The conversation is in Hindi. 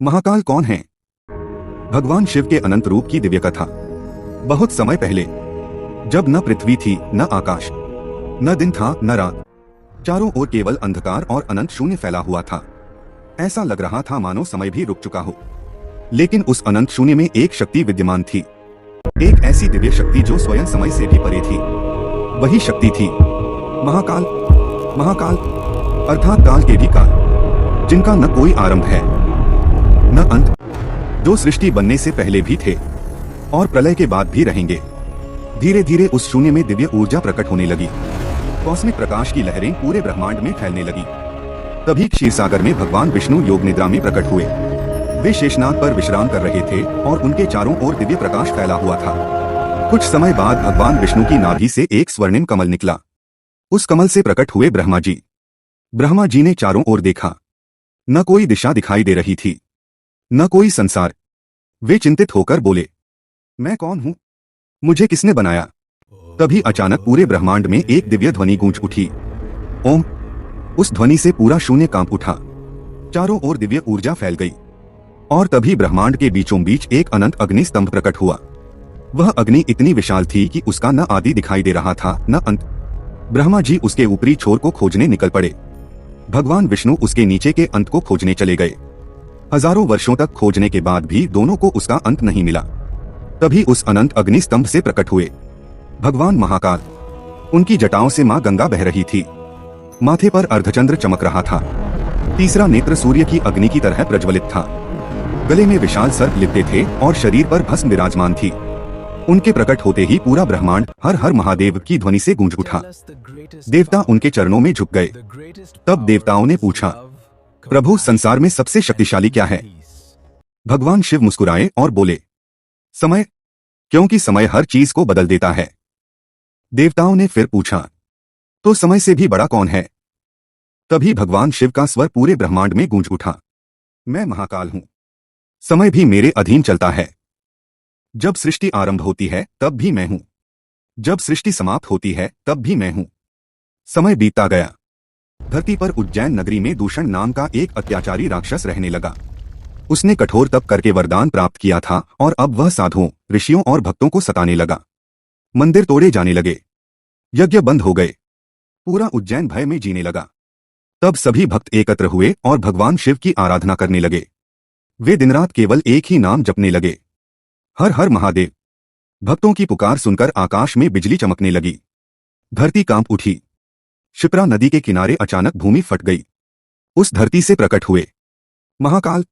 महाकाल कौन है? भगवान शिव के अनंत रूप की दिव्य कथा। बहुत समय पहले, जब न पृथ्वी थी, न आकाश, न दिन था, न रात, चारों ओर केवल अंधकार और अनंत शून्य फैला हुआ था। ऐसा लग रहा था मानो समय भी रुक चुका हो। लेकिन उस अनंत शून्य में एक शक्ति विद्यमान थी, एक ऐसी दिव्य शक्ति जो स्वयं समय से भी परे थी। वही शक्ति थी महाकाल। महाकाल अर्थात काल के भी काल, जिनका न कोई आरंभ है न अंत, जो सृष्टि बनने से पहले भी थे और प्रलय के बाद भी रहेंगे। धीरे धीरे उस शून्य में दिव्य ऊर्जा प्रकट होने लगी। कॉस्मिक प्रकाश की लहरें पूरे ब्रह्मांड में फैलने लगी। तभी क्षीरसागर में भगवान विष्णु योग निद्रा में प्रकट हुए। वे शेषनाग पर विश्राम कर रहे थे और उनके चारों ओर दिव्य प्रकाश फैला हुआ था। कुछ समय बाद भगवान विष्णु की नाभि से एक स्वर्णिम कमल निकला। उस कमल से प्रकट हुए ब्रह्मा जी। ब्रह्मा जी ने चारों ओर देखा। न कोई दिशा दिखाई दे रही थी, न कोई संसार। वे चिंतित होकर बोले, मैं कौन हूँ? मुझे किसने बनाया? तभी अचानक पूरे ब्रह्मांड में एक दिव्य ध्वनि गूंज उठी, ओम। उस ध्वनि से पूरा शून्य कांप उठा। चारों ओर दिव्य ऊर्जा फैल गई और तभी ब्रह्मांड के बीचों बीच एक अनंत अग्नि स्तंभ प्रकट हुआ। वह अग्नि इतनी विशाल थी कि उसका न आदि दिखाई दे रहा था, न अंत। ब्रह्मा जी उसके ऊपरी छोर को खोजने निकल पड़े। भगवान विष्णु उसके नीचे के अंत को खोजने चले गए। हजारों वर्षों तक खोजने के बाद भी दोनों को उसका अंत नहीं मिला। तभी उस अनंत अग्नि स्तंभ से प्रकट हुए भगवान महाकाल। उनकी जटाओं से मां गंगा बह रही थी। माथे पर अर्धचंद्र चमक रहा था। तीसरा नेत्र सूर्य की अग्नि की तरह प्रज्वलित था। गले में विशाल सर्प लिपटे थे और शरीर पर भस्म विराजमान थी। उनके प्रकट होते ही पूरा ब्रह्मांड हर हर महादेव की ध्वनि से गूंज उठा। देवता उनके चरणों में झुक गए। तब देवताओं ने पूछा, प्रभु, संसार में सबसे शक्तिशाली क्या है? भगवान शिव मुस्कुराए और बोले, समय, क्योंकि समय हर चीज को बदल देता है। देवताओं ने फिर पूछा, तो समय से भी बड़ा कौन है? तभी भगवान शिव का स्वर पूरे ब्रह्मांड में गूंज उठा, मैं महाकाल हूं। समय भी मेरे अधीन चलता है। जब सृष्टि आरंभ होती है तब भी मैं हूं, जब सृष्टि समाप्त होती है तब भी मैं हूं। समय बीतता गया। धरती पर उज्जैन नगरी में दूषण नाम का एक अत्याचारी राक्षस रहने लगा। उसने कठोर तप करके वरदान प्राप्त किया था और अब वह साधुओं, ऋषियों और भक्तों को सताने लगा। मंदिर तोड़े जाने लगे, यज्ञ बंद हो गए, पूरा उज्जैन भय में जीने लगा। तब सभी भक्त एकत्र हुए और भगवान शिव की आराधना करने लगे। वे दिन रात केवल एक ही नाम जपने लगे, हर हर महादेव। भक्तों की पुकार सुनकर आकाश में बिजली चमकने लगी। धरती कांप उठी। क्षिप्रा नदी के किनारे अचानक भूमि फट गई। उस धरती से प्रकट हुए महाकाल।